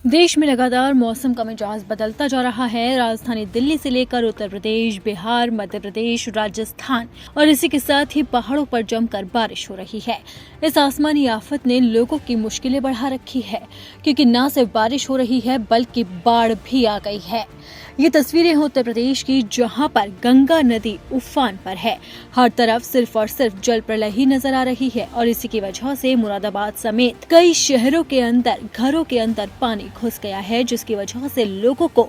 देश में लगातार मौसम का मिजाज बदलता जा रहा है। राजधानी दिल्ली से लेकर उत्तर प्रदेश, बिहार, मध्य प्रदेश, राजस्थान और इसी के साथ ही पहाड़ों पर जमकर बारिश हो रही है। इस आसमानी आफत ने लोगों की मुश्किलें बढ़ा रखी है, क्योंकि न सिर्फ बारिश हो रही है बल्कि बाढ़ भी आ गई है। ये तस्वीरें हैं उत्तर प्रदेश की, जहां पर गंगा नदी उफान पर है। हर तरफ सिर्फ और सिर्फ जल प्रलय ही नजर आ रही है और इसी की वजह से मुरादाबाद समेत कई शहरों के अंदर घरों के अंदर पानी घुस गया है, जिसकी वजह से लोगों को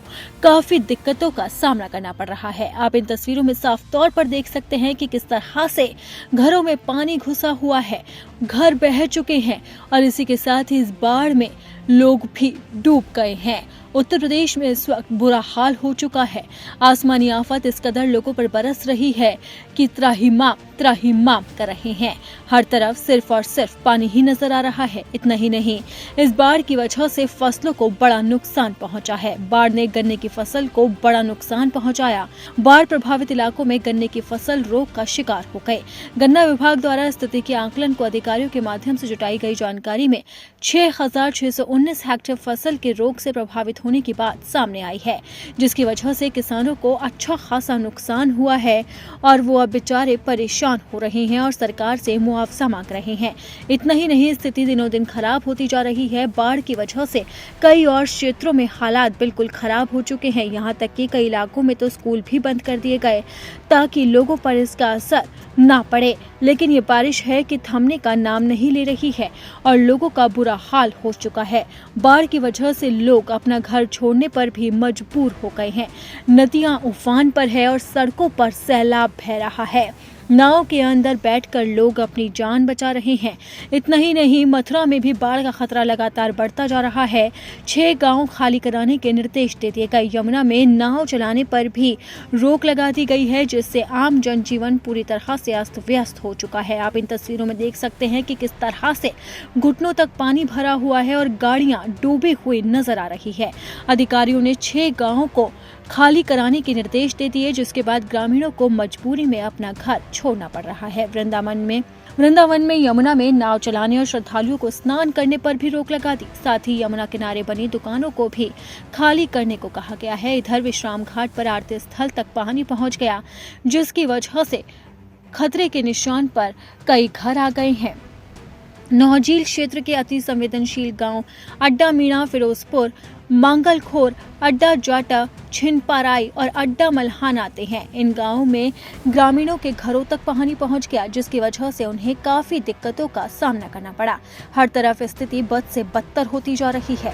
काफी दिक्कतों का सामना करना पड़ रहा है। आप इन तस्वीरों में साफ तौर पर देख सकते हैं कि किस तरह से घरों में पानी घुसा हुआ है, घर बह चुके हैं और इसी के साथ ही इस बाढ़ में लोग भी डूब गए हैं। उत्तर प्रदेश में इस वक्त बुरा हाल हो चुका है। आसमानी आफत इस कदर लोगों पर बरस रही है कि त्राहिमाम कर रहे हैं। हर तरफ सिर्फ और सिर्फ पानी ही नजर आ रहा है। इतना ही नहीं, इस बाढ़ की वजह से फसलों को बड़ा नुकसान पहुंचा है। बाढ़ ने गन्ने की फसल को बड़ा नुकसान पहुंचाया। बाढ़ प्रभावित इलाकों में गन्ने की फसल रोग का शिकार हो गए। गन्ना विभाग द्वारा स्थिति के आकलन को अधिकारियों के माध्यम से जुटाई गई जानकारी में 6,619 हेक्टेयर फसल के रोग से प्रभावित होने की बात सामने आई है, जिसकी वजह से किसानों को अच्छा खासा नुकसान हुआ है और वो अब बेचारे परेशान हो रहे हैं और सरकार से मुआवजा मांग रहे हैं। इतना ही नहीं, स्थिति दिनों दिन खराब होती जा रही है। बाढ़ की वजह से कई और क्षेत्रों में हालात बिल्कुल खराब हो चुके हैं। यहाँ तक कि कई इलाकों में तो स्कूल भी बंद कर दिए गए ताकि लोगों पर इसका असर ना पड़े। लेकिन ये बारिश है कि थमने का नाम नहीं ले रही है और लोगों का बुरा हाल हो चुका है। बाढ़ की वजह से लोग अपना घर छोड़ने पर भी मजबूर हो गए हैं। नदियां उफान पर है और सड़कों पर सैलाब बह रहा है। नाव के अंदर बैठकर लोग अपनी जान बचा रहे हैं। इतना ही नहीं, मथुरा में भी बाढ़ का खतरा लगातार बढ़ता जा रहा है। 6 गांव खाली कराने के निर्देश दे दिए गए। यमुना में नाव चलाने पर भी रोक लगा दी गई है, जिससे आम जनजीवन पूरी तरह से अस्त व्यस्त हो चुका है। आप इन तस्वीरों में देख सकते हैं कि किस तरह से घुटनों तक पानी भरा हुआ है और गाड़ियां डूबी हुई नजर आ रही है। अधिकारियों ने 6 गांवों को खाली कराने के निर्देश दे दिए, जिसके बाद ग्रामीणों को मजबूरी में अपना घर छोड़ना पड़ रहा है। वृंदावन में यमुना में नाव चलाने और श्रद्धालुओं को स्नान करने पर भी रोक लगा दी। साथ ही यमुना किनारे बनी दुकानों को भी खाली करने को कहा गया है। इधर विश्राम घाट पर आरती स्थल तक पानी पहुंच गया, जिसकी वजह से खतरे के निशान पर कई घर आ गए हैं। नौझील क्षेत्र के अति संवेदनशील गांव अड्डा मीणा, फिरोजपुर, मांगलखोर, अड्डा जाटा, छिनपाराई और अड्डा मल्हान आते हैं। इन गांवों में ग्रामीणों के घरों तक पानी पहुंच गया, जिसकी वजह से उन्हें काफी दिक्कतों का सामना करना पड़ा। हर तरफ स्थिति बद से बदतर होती जा रही है।